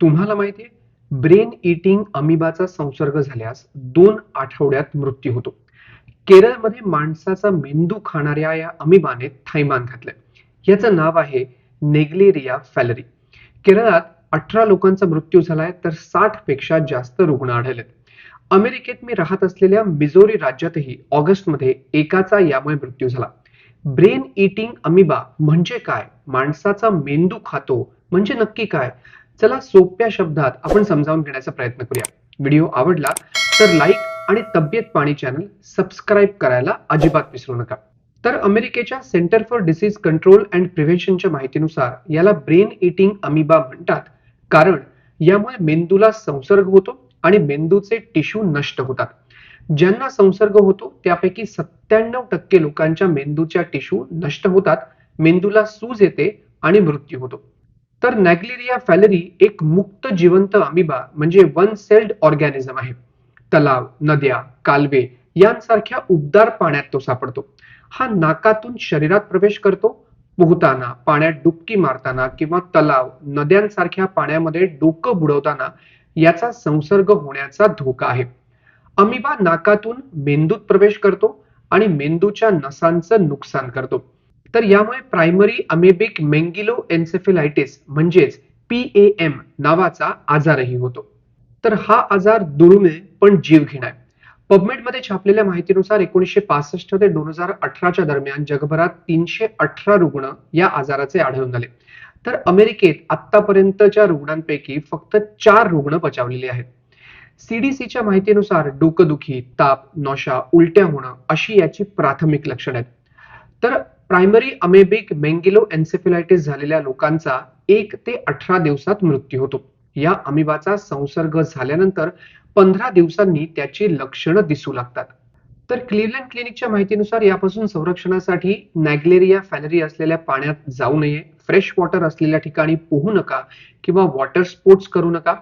तुम्हाला माहिती आहे ब्रेन इटिंग अमिबाचा संसर्ग झाल्यास 2 आठवड्यात मृत्यू होतो. केरळमध्ये माणसाचा मेंदू खाणाऱ्या या अमिबाने थैमान घातलंय. याचं नाव आहे नेग्लेरिया फॅलरी. केरळात 18 लोकांचा मृत्यू झालाय तर 60 पेक्षा जास्त रुग्ण आढळलेत. अमेरिकेत मी राहत असलेल्या मिझोरी राज्यातही ऑगस्टमध्ये एकाचा यामुळे मृत्यू झाला. ब्रेन इटिंग अमिबा म्हणजे काय? माणसाचा मेंदू खातो म्हणजे नक्की काय? चला सोप्या शब्दात आपण समजावून घेण्याचा प्रयत्न करूया. व्हिडिओ आवडला तर लाईक आणि तब्येत पाणी चॅनल सबस्क्राईब करायला अजिबात विसरू नका. तर अमेरिकेच्या center for disease control and प्रिव्हेन्शनच्या माहितीनुसार याला ब्रेन इटिंग अमिबा म्हणतात, कारण यामुळे मेंदूला संसर्ग होतो आणि मेंदूचे टिश्यू नष्ट होतात. ज्यांना संसर्ग होतो त्यापैकी 97% लोकांच्या मेंदूच्या टिश्यू नष्ट होतात, मेंदूला सूज येते आणि मृत्यू होतो. तर नॅग्लेरिया फॅलरी एक मुक्त जिवंत अमिबा म्हणजे वन सेल्ड ऑर्गॅनिझम आहे. तलाव, नद्या, कालवे यांसारख्या उबदार पाण्यात तो सापडतो. हा नाकातून शरीरात प्रवेश करतो. पोहताना, पाण्यात डुबकी मारताना किंवा तलाव, नद्यांसारख्या पाण्यामध्ये डोकं बुडवताना याचा संसर्ग होण्याचा धोका आहे. अमिबा नाकातून मेंदूत प्रवेश करतो आणि मेंदूच्या नसांचं नुकसान करतो. तर यामुळे प्रायमरी अमेबिक मेंगिलो एन्सेफेलायटिस म्हणजेच PAM नावाचा आजारही होतो. तर हा आजार दुर्मिळ पण जीवघेणा आहे. पबमेड मध्ये छापलेल्या माहितीनुसार 1965 ते 2018च्या दरम्यान जगभरात 318 रुग्ण या आजाराचे आढळून आले. तर अमेरिकेत आतापर्यंतच्या रुग्णांपैकी फक्त 4 रुग्ण बचावलेले आहेत. CDCच्या माहितीनुसार डोकंदुखी, ताप, नॉशा, उलट्या होणं अशी याची प्राथमिक लक्षणं आहेत. तर प्रायमरी अमेबिक मेंगिलो एन्सेफेलायटिस झालेल्या लोकांचा 1 ते 18 दिवसात मृत्यू होतो. या अमिबाचा संसर्ग झाल्यानंतर 15 दिवसांनी त्याची लक्षणं दिसू लागतात. तर क्लिव्हलँड क्लिनिकच्या माहितीनुसार यापासून संरक्षणासाठी नॅग्लेरिया फॅलरी असलेल्या पाण्यात जाऊ नये, फ्रेश वॉटर असलेल्या ठिकाणी पोहू नका किंवा वॉटर स्पोर्ट्स करू नका.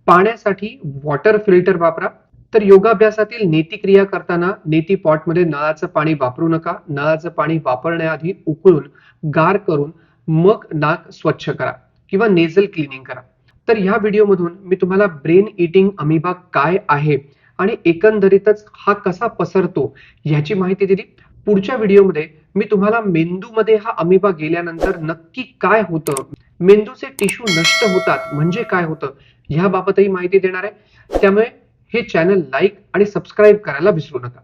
पाण्यासाठी वॉटर फिल्टर वापरा. तर योगाभ्यासातील नेती करताना नेती पॉटमध्ये नळाचं पाणी वापरू नका. नळाचं पाणी वापरण्याआधी उकळून गार करून मग नाक स्वच्छ करा किंवा नेझल क्लिनिंग करा. तर ह्या व्हिडिओमधून मी तुम्हाला ब्रेन इटिंग अमिबा काय आहे आणि एकंदरीतच हा कसा पसरतो ह्याची माहिती दिली. पुढच्या व्हिडिओमध्ये मी तुम्हाला मेंदूमध्ये हा अमिबा गेल्यानंतर नक्की काय होतं, मेंदूचे टिश्यू नष्ट होतात म्हणजे काय होतं ह्याबाबतही माहिती देणार आहे. त्यामुळे हे चॅनल लाईक आणि सबस्क्राईब करायला विसरू नका.